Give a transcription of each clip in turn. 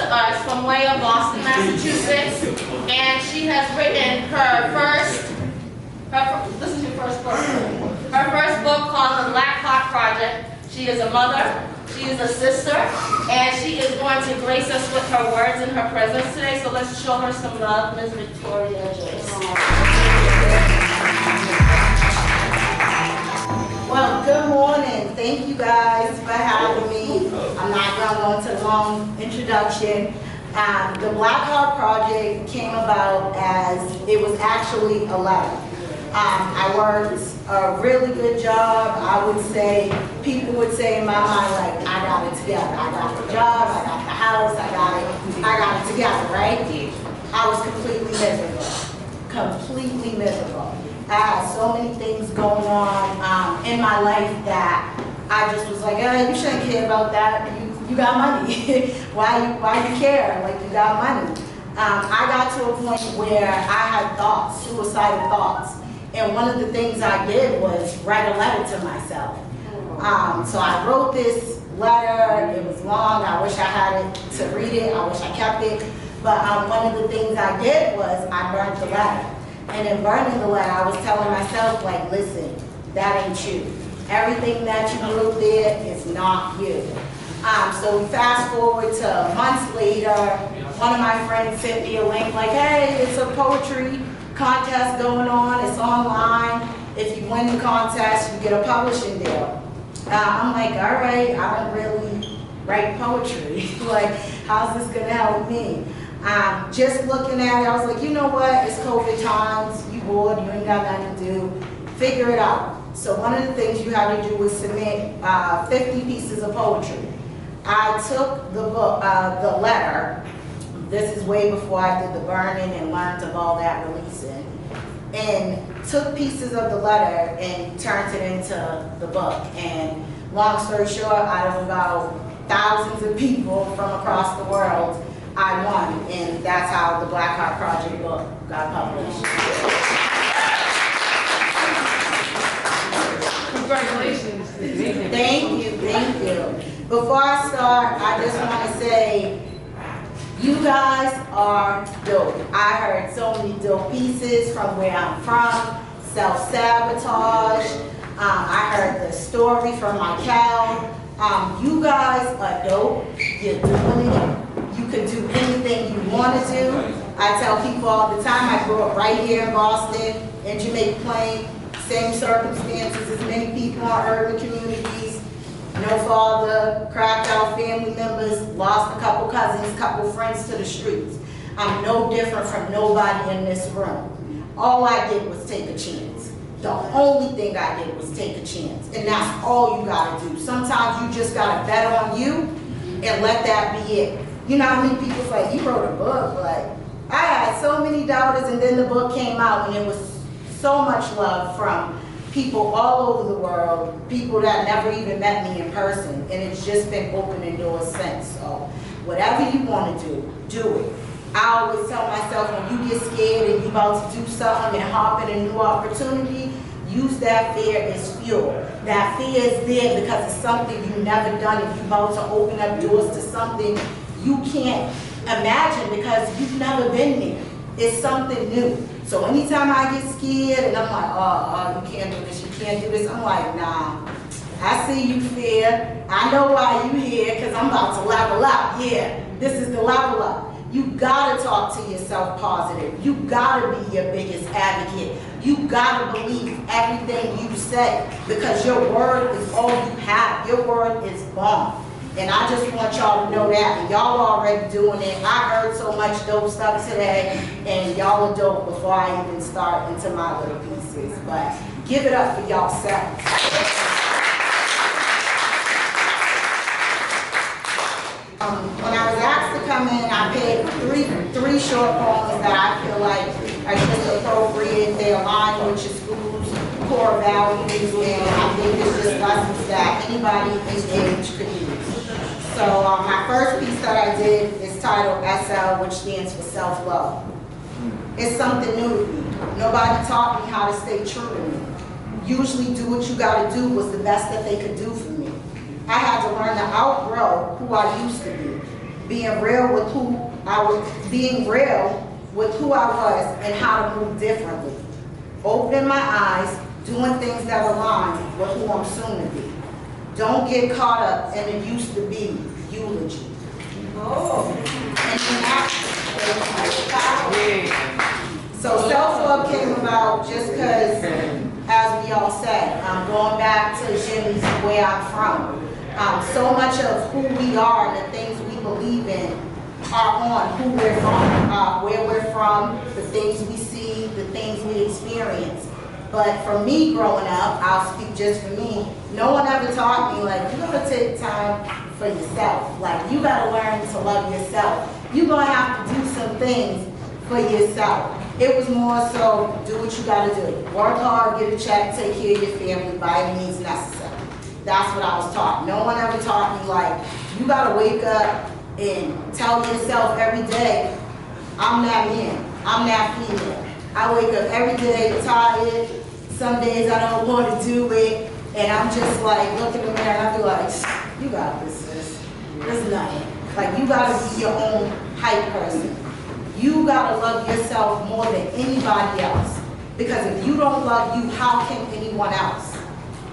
to us from way of Boston, Massachusetts, and she has written this is your first book. Her first book called The Black Heart Project. She is a mother, she is a sister, and she is going to grace us with her words and her presence today. So let's show her some love, Ms. Victoria Joyce. Well, good morning. Thank you guys for having me. I'm not going to go into a long introduction. The Black Heart Project came about as it was actually a letter. I worked a really good job. I would say, people would say in my mind, like, I got it together. I got the job, I got the house, I got it together, right? I was completely miserable. Completely miserable. I had so many things going on in my life that I just was like, you shouldn't care about that. You got money. why you care? Like, you got money. I got to a point where I had thoughts, suicidal thoughts. And one of the things I did was write a letter to myself. So I wrote this letter. It was long. I wish I had it to read it. I wish I kept it. But one of the things I did was I burned the letter. And in burning the letter, I was telling myself, like, listen, that ain't you. Everything that you wrote there is not you. So fast forward to months later, one of my friends sent me a link like, hey, it's a poetry contest going on, it's online. If you win the contest, you get a publishing deal. I'm like, all right, I don't really write poetry. Like, how's this gonna help me? Just looking at it, I was like, you know what, it's COVID times, you bored, you ain't got nothing to do, figure it out. So one of the things you had to do was submit 50 pieces of poetry. I took the book, the letter, this is way before I did the burning and learned of all that releasing, and took pieces of the letter and turned it into the book. And long story short, out of about thousands of people from across the world, I won, and that's how the Black Heart Project book got published. Congratulations. Thank you, thank you. Before I start, I just want to say, you guys are dope. I heard so many dope pieces from where I'm from, self-sabotage. I heard the story from Michael. You guys are dope. You're doing it. You can do anything you want to do. I tell people all the time, I grew up right here in Boston, in Jamaica Plain, same circumstances as many people in urban communities. No father, cracked out family members, lost a couple cousins, couple friends to the streets. I'm no different from nobody in this room. All I did was take a chance. The only thing I did was take a chance, and that's all you gotta do. Sometimes you just gotta bet on you and let that be it. You know how many people's like, you wrote a book, but I had so many doubters, and then the book came out, and it was so much love from people all over the world, people that never even met me in person, and it's just been opening doors since. So whatever you want to do it. I always tell myself, when you get scared and you about to do something and hop in a new opportunity, use that fear as fuel. That fear is there because it's something you've never done, and you're about to open up doors to something you can't imagine because you've never been there. It's something new. So anytime I get scared and I'm like, oh, you can't do this, you can't do this, I'm like, nah, I see you, fear. I know why you here, because I'm about to level up. Yeah, this is the level up. You gotta talk to yourself positive. You gotta be your biggest advocate. You gotta believe everything you say, because your word is all you have. Your word is bomb. And I just want y'all to know that, and y'all already doing it. I heard so much dope stuff today, and y'all are dope before I even start into my little pieces. But give it up for y'all selves. When I was asked to come in, I picked three short poems that I feel like are just appropriate. They align with your school's core values, and I think it's just lessons that anybody this age could use. So my first piece that I did is titled SL, which stands for self-love. It's something new to me. Nobody taught me how to stay true to me. Usually do what you gotta do was the best that they could do for me. I had to learn to outgrow who I used to be. being real with who I was, and how to move differently. Opening my eyes, doing things that align with who I'm soon to be. Don't get caught up in the used to be eulogy. Oh. So self-love came about just because, as we all said, going back to Jimmy's, where I'm from. So much of who we are and the things we believe in are on who we're from, where we're from, the things we see, the things we experience. But for me growing up, I'll speak just for me, no one ever taught me, like, you gotta take time for yourself. Like, you gotta learn to love yourself. You're gonna have to do some things for yourself. It was more so, do what you gotta do. Work hard, get a check, take care of your family by any means necessary. That's what I was taught. No one ever taught me, like, you gotta wake up and tell yourself every day, I'm that man, I'm that female. I wake up every day tired. Some days I don't want to do it, and I'm just like, look in the mirror and I be like, you got this, sis. It's nothing. Like, you gotta be your own hype person. You gotta love yourself more than anybody else. Because if you don't love you, how can anyone else?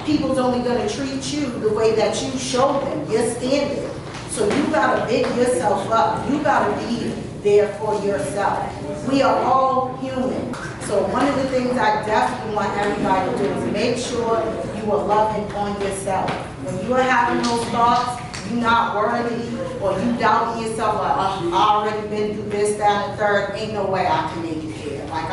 People's only gonna treat you the way that you show them, your standard. So you gotta big yourself up. You gotta be there for yourself. We are all human. So one of the things I definitely want everybody to do is make sure you are loving on yourself. When you are having those thoughts, you're not worthy, or you doubting yourself, like, oh, I already been through this, that, and third, ain't no way I can make it here. Like,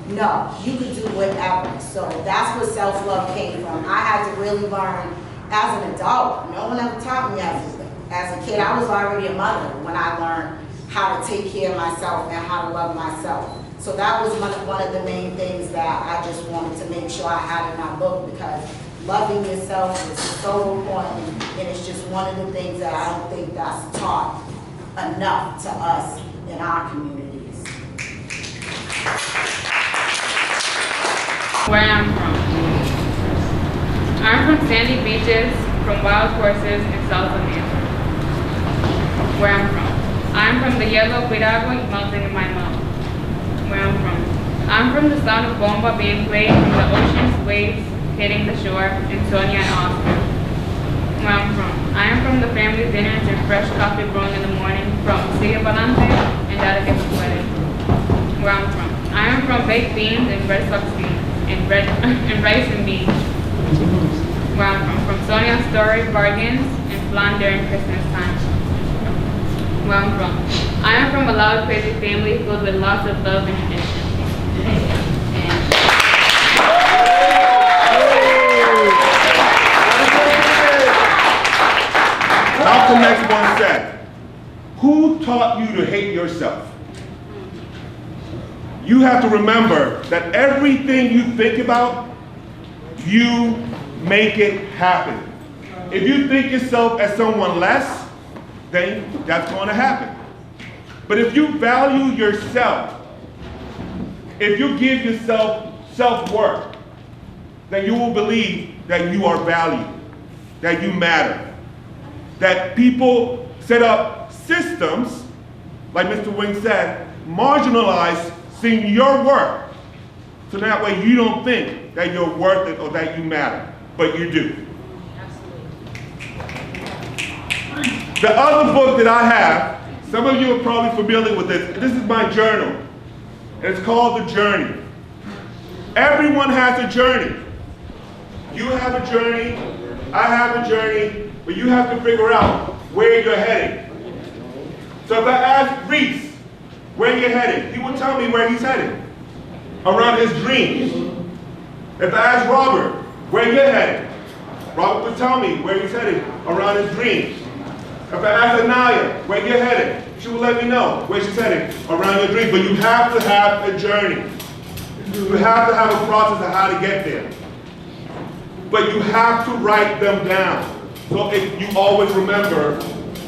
no, you can do whatever. So that's where self-love came from. I had to really learn as an adult. No one ever taught me as a kid. I was already a mother when I learned how to take care of myself and how to love myself. So that was one of the main things that I just wanted to make sure I had in my book, because loving yourself is so important, and it's just one of the things that I don't think that's taught enough to us in our communities. Where I'm from. I'm from sandy beaches, from wild horses in South America. Where I'm from. I'm from the yellow piragua melting in my mouth. Where I'm from. I'm from the sound of bomba being played from the ocean's waves hitting the shore in Sonia and Oscar. Where I'm from. I am from the family dinners and fresh coffee brewing in the morning from Sigue Balante and Dada Gets Wedding. Where I'm from. I am from baked beans and Red Sox beans and rice and beans. Where I'm from Sonia's story bargains and flan during Christmas time. Where I'm from. I am from a loud, crazy family filled with lots of love and tradition. Malcolm X once said, who taught you to hate yourself? You have to remember that everything you think about, you make it happen. If you think yourself as someone less, then that's going to happen. But if you value yourself, if you give yourself self-worth, then you will believe that you are valued, that you matter, that people set up systems, like Mr. Wing said, marginalize seeing your worth. So that way you don't think that you're worth it or that you matter, but you do. The other book that I have, some of you are probably familiar with this. This is my journal. It's called The Journey. Everyone has a journey. You have a journey, I have a journey, but you have to figure out where you're heading. So if I ask Reese where you're heading, he will tell me where he's heading, around his dreams. If I ask Robert where you're heading, Robert will tell me where he's heading, around his dreams. If I ask Anaya where you're headed, she will let me know where she's heading, around your dreams. But you have to have a journey. You have to have a process of how to get there. But you have to write them down. So if you always remember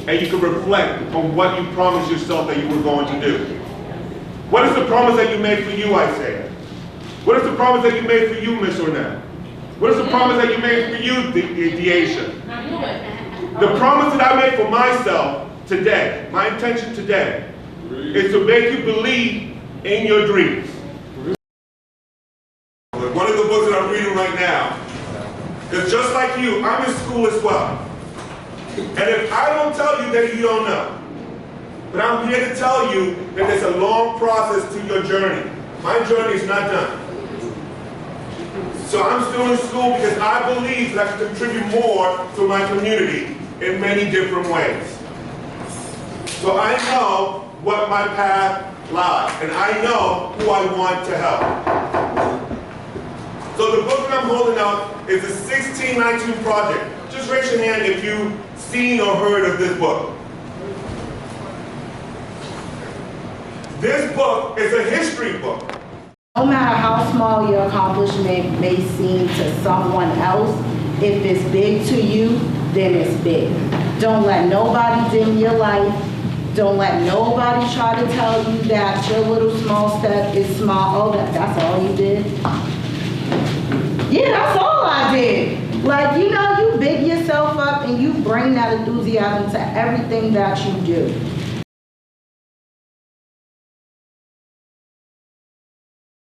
and you can reflect on what you promised yourself that you were going to do. What is the promise that you made for you, Isaiah? What is the promise that you made for you, Miss Ornette? What is the promise that you made for you, Deasia? The promise that I made for myself today, my intention today, is to make you believe in your dreams. One of the books that I'm reading right now is just like you, I'm in school as well. And if I don't tell you, then you don't know. But I'm here to tell you that there's a long process to your journey. My journey is not done. So I'm still in school because I believe that I can contribute more to my community in many different ways. So I know what my path lies, and I know who I want to help. So the book that I'm holding up is the 1619 Project. Just raise your hand if you've seen or heard of this book. This book is a history book. No matter how small your accomplishment may seem to someone else, if it's big to you, then it's big. Don't let nobody dim your life. Don't let nobody try to tell you that your little small step is small. Oh, that's all you did? Yeah, that's all I did. Like, you know, you big yourself up and you bring that enthusiasm to everything that you do.